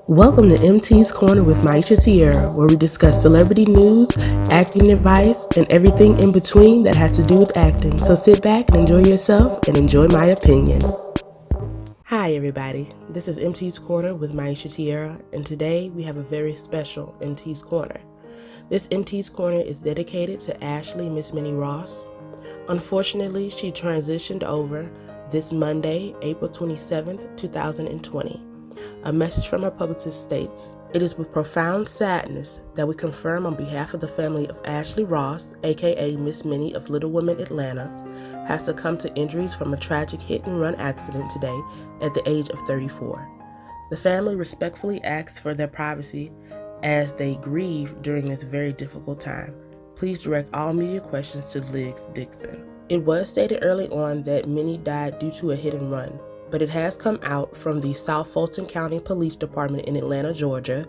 Welcome to MT's Corner with Myesha-Tiara, where we discuss celebrity news, acting advice, and everything in between that has to do with acting. So sit back and enjoy yourself and enjoy my opinion. Hi everybody, this is MT's Corner with Myesha-Tiara, and today we have a very special MT's Corner. This MT's Corner is dedicated to Ashley Miss Minnie Ross. Unfortunately, she transitioned over this Monday, April 27th, 2020. A message from her publicist states, "It is with profound sadness that we confirm on behalf of the family of Ashley Ross, aka Miss Minnie of Little Women, Atlanta, has succumbed to injuries from a tragic hit-and-run accident today at the age of 34. The family respectfully asks for their privacy as they grieve during this very difficult time. Please direct all media questions to Liz Dixon." It was stated early on that Minnie died due to a hit and run, but it has come out from the South Fulton County Police Department in Atlanta, Georgia,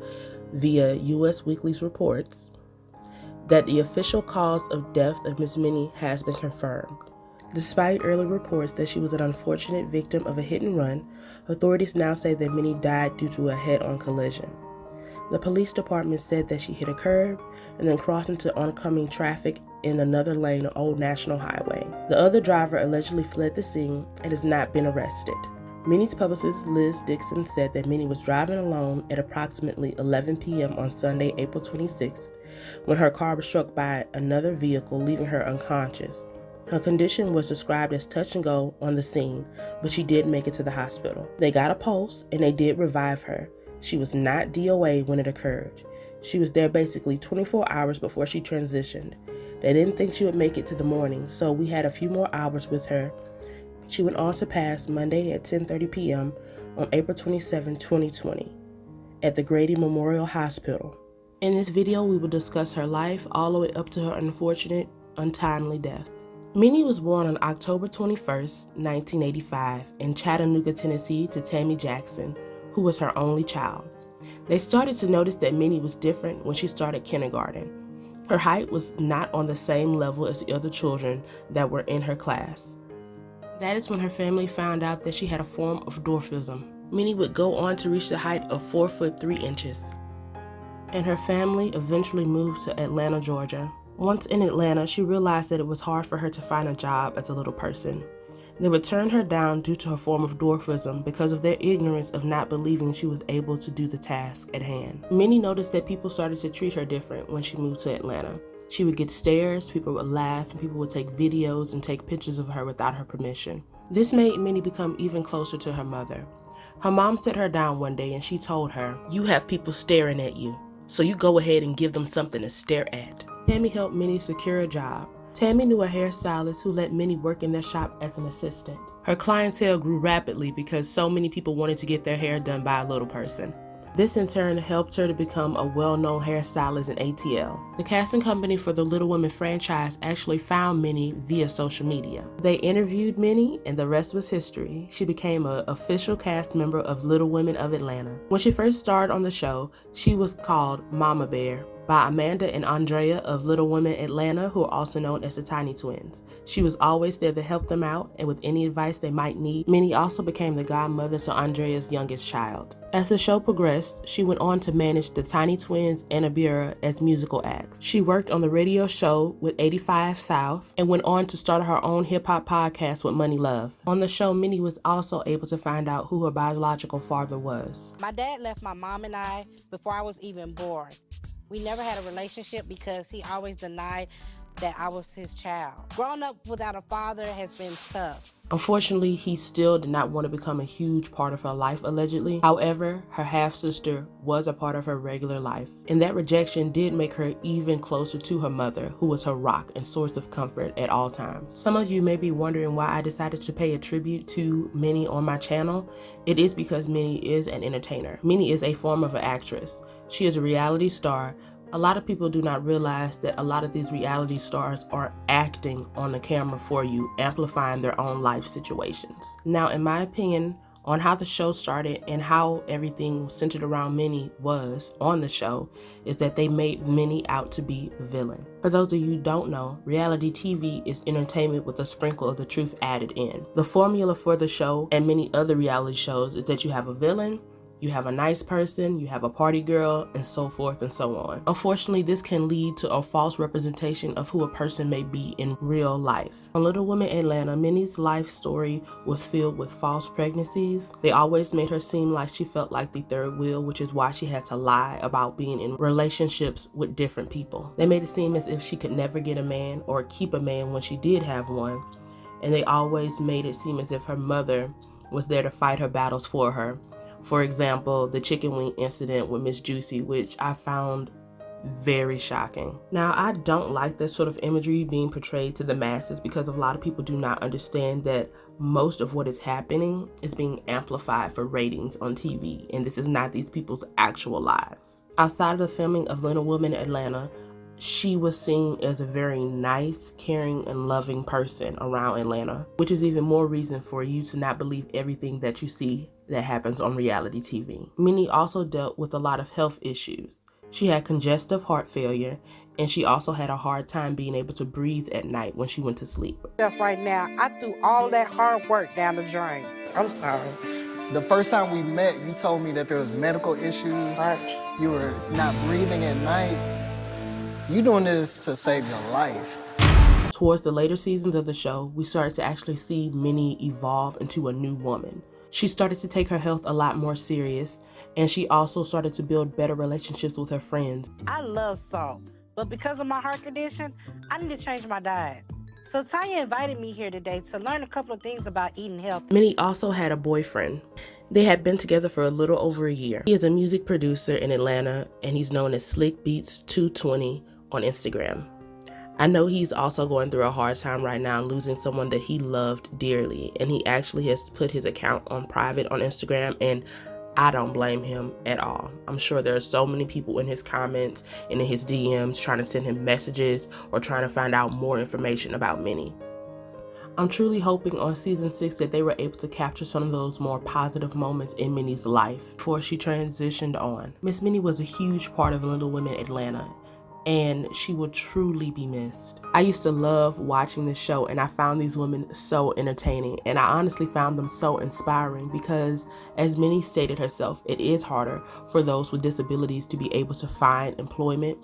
via U.S. Weekly's reports, that the official cause of death of Miss Minnie has been confirmed. Despite early reports that she was an unfortunate victim of a hit and run, authorities now say that Minnie died due to a head-on collision. The police department said that she hit a curb and then crossed into oncoming traffic in another lane on Old National Highway. The other driver allegedly fled the scene and has not been arrested. Minnie's publicist Liz Dixon said that Minnie was driving alone at approximately 11 p.m. on Sunday, April 26th, when her car was struck by another vehicle, leaving her unconscious. Her condition was described as touch and go on the scene, but she did make it to the hospital. They got a pulse and they did revive her. She was not DOA when it occurred. She was there basically 24 hours before she transitioned. They didn't think she would make it to the morning, so we had a few more hours with her. She went on to pass Monday at 10:30 p.m. on April 27, 2020, at the Grady Memorial Hospital. In this video, we will discuss her life all the way up to her unfortunate, untimely death. Minnie was born on October 21st, 1985, in Chattanooga, Tennessee, to Tammy Jackson, who was her only child. They started to notice that Minnie was different when she started kindergarten. Her height was not on the same level as the other children that were in her class. That is when her family found out that she had a form of dwarfism. Minnie would go on to reach the height of 4 foot 3 inches. And her family eventually moved to Atlanta, Georgia. Once in Atlanta, she realized that it was hard for her to find a job as a little person. They would turn her down due to her form of dwarfism because of their ignorance of not believing she was able to do the task at hand. Minnie noticed that people started to treat her different when she moved to Atlanta. She would get stares, people would laugh, and people would take videos and take pictures of her without her permission. This made Minnie become even closer to her mother. Her mom sat her down one day and she told her, "You have people staring at you, so you go ahead and give them something to stare at." Tammy helped Minnie secure a job. Tammy knew a hairstylist who let Minnie work in their shop as an assistant. Her clientele grew rapidly because so many people wanted to get their hair done by a little person. This in turn helped her to become a well-known hairstylist in ATL. The casting company for the Little Women franchise actually found Minnie via social media. They interviewed Minnie and the rest was history. She became an official cast member of Little Women of Atlanta. When she first starred on the show, she was called Mama Bear by Amanda and Andrea of Little Women Atlanta, who are also known as the Tiny Twins. She was always there to help them out and with any advice they might need. Minnie also became the godmother to Andrea's youngest child. As the show progressed, she went on to manage the Tiny Twins and Abira as musical acts. She worked on the radio show with 85 South and went on to start her own hip-hop podcast with Money Love. On the show, Minnie was also able to find out who her biological father was. My dad left my mom and I before I was even born. We never had a relationship because he always denied that I was his child. Growing up without a father has been tough. Unfortunately, he still did not want to become a huge part of her life, allegedly. However, her half-sister was a part of her regular life, and that rejection did make her even closer to her mother, who was her rock and source of comfort at all times. Some of you may be wondering why I decided to pay a tribute to Minnie on my channel. It is because Minnie is an entertainer. Minnie is a form of an actress. She is a reality star. A lot of people do not realize that a lot of these reality stars are acting on the camera for you, amplifying their own life situations. Now, in my opinion, on how the show started and how everything centered around Minnie was on the show is that they made Minnie out to be the villain. For those of you who don't know, reality TV is entertainment with a sprinkle of the truth added in. The formula for the show and many other reality shows is that you have a villain You have a nice person, you have a party girl, and so forth and so on. Unfortunately, this can lead to a false representation of who a person may be in real life. On Little Women Atlanta, Minnie's life story was filled with false pregnancies. They always made her seem like she felt like the third wheel, which is why she had to lie about being in relationships with different people. They made it seem as if she could never get a man or keep a man when she did have one. And they always made it seem as if her mother was there to fight her battles for her. For example, the chicken wing incident with Miss Juicy, which I found very shocking. Now, I don't like this sort of imagery being portrayed to the masses because a lot of people do not understand that most of what is happening is being amplified for ratings on TV, and this is not these people's actual lives. Outside of the filming of Little Women Atlanta, she was seen as a very nice, caring, and loving person around Atlanta, which is even more reason for you to not believe everything that you see that happens on reality TV. Minnie also dealt with a lot of health issues. She had congestive heart failure, and she also had a hard time being able to breathe at night when she went to sleep. Right now, I threw all that hard work down the drain. I'm sorry. The first time we met, you told me that there was medical issues. Right. You were not breathing at night. You doing this to save your life. Towards the later seasons of the show, we started to actually see Minnie evolve into a new woman. She started to take her health a lot more serious, and she also started to build better relationships with her friends. I love salt, but because of my heart condition, I need to change my diet. So Tanya invited me here today to learn a couple of things about eating healthy. Minnie also had a boyfriend. They had been together for a little over a year. He is a music producer in Atlanta, and he's known as Slick Beats 220 on Instagram. I know he's also going through a hard time right now, losing someone that he loved dearly, and he actually has put his account on private on Instagram, and I don't blame him at all. I'm sure there are so many people in his comments and in his DMs trying to send him messages or trying to find out more information about Minnie. I'm truly hoping on season 6 that they were able to capture some of those more positive moments in Minnie's life before she transitioned on. Miss Minnie was a huge part of Little Women Atlanta, and she will truly be missed. I used to love watching this show, and I found these women so entertaining, and I honestly found them so inspiring because, as Minnie stated herself, it is harder for those with disabilities to be able to find employment.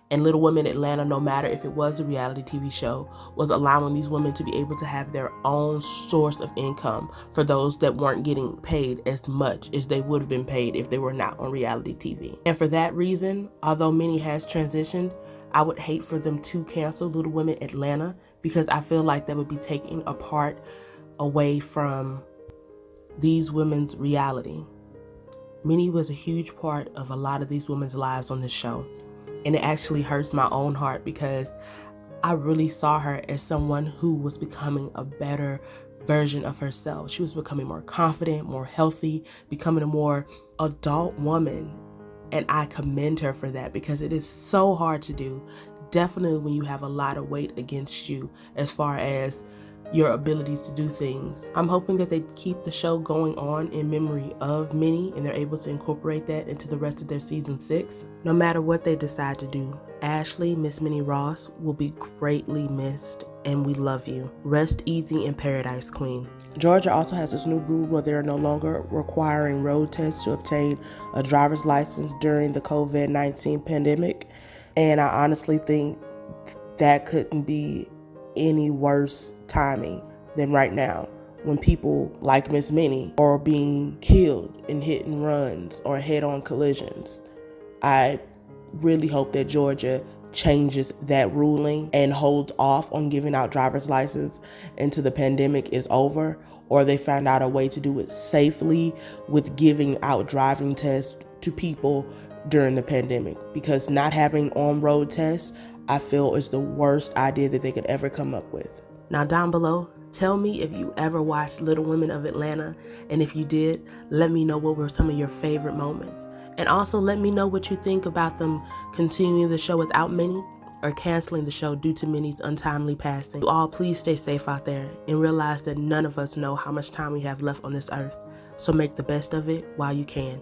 And Little Women Atlanta, no matter if it was a reality TV show, was allowing these women to be able to have their own source of income for those that weren't getting paid as much as they would have been paid if they were not on reality TV. And for that reason, although Minnie has transitioned, I would hate for them to cancel Little Women Atlanta because I feel like that would be taking a part away from these women's reality. Minnie was a huge part of a lot of these women's lives on this show. And it actually hurts my own heart because I really saw her as someone who was becoming a better version of herself. She was becoming more confident, more healthy, becoming a more adult woman. And I commend her for that because it is so hard to do. Definitely when you have a lot of weight against you as far as your abilities to do things. I'm hoping that they keep the show going on in memory of Minnie and they're able to incorporate that into the rest of their season 6. No matter what they decide to do, Ashley, Miss Minnie Ross, will be greatly missed, and we love you. Rest easy in paradise, Queen. Georgia also has this new rule where they're no longer requiring road tests to obtain a driver's license during the COVID-19 pandemic, and I honestly think that couldn't be any worse timing than right now when people like Miss Minnie are being killed in hit and runs or head-on collisions. I really hope that Georgia changes that ruling and holds off on giving out driver's license until the pandemic is over, or they find out a way to do it safely with giving out driving tests to people during the pandemic, because not having on-road tests, I feel, is the worst idea that they could ever come up with. Now down below, tell me if you ever watched Little Women of Atlanta, and if you did, let me know what were some of your favorite moments. And also let me know what you think about them continuing the show without Minnie or canceling the show due to Minnie's untimely passing. You all please stay safe out there and realize that none of us know how much time we have left on this earth. So make the best of it while you can.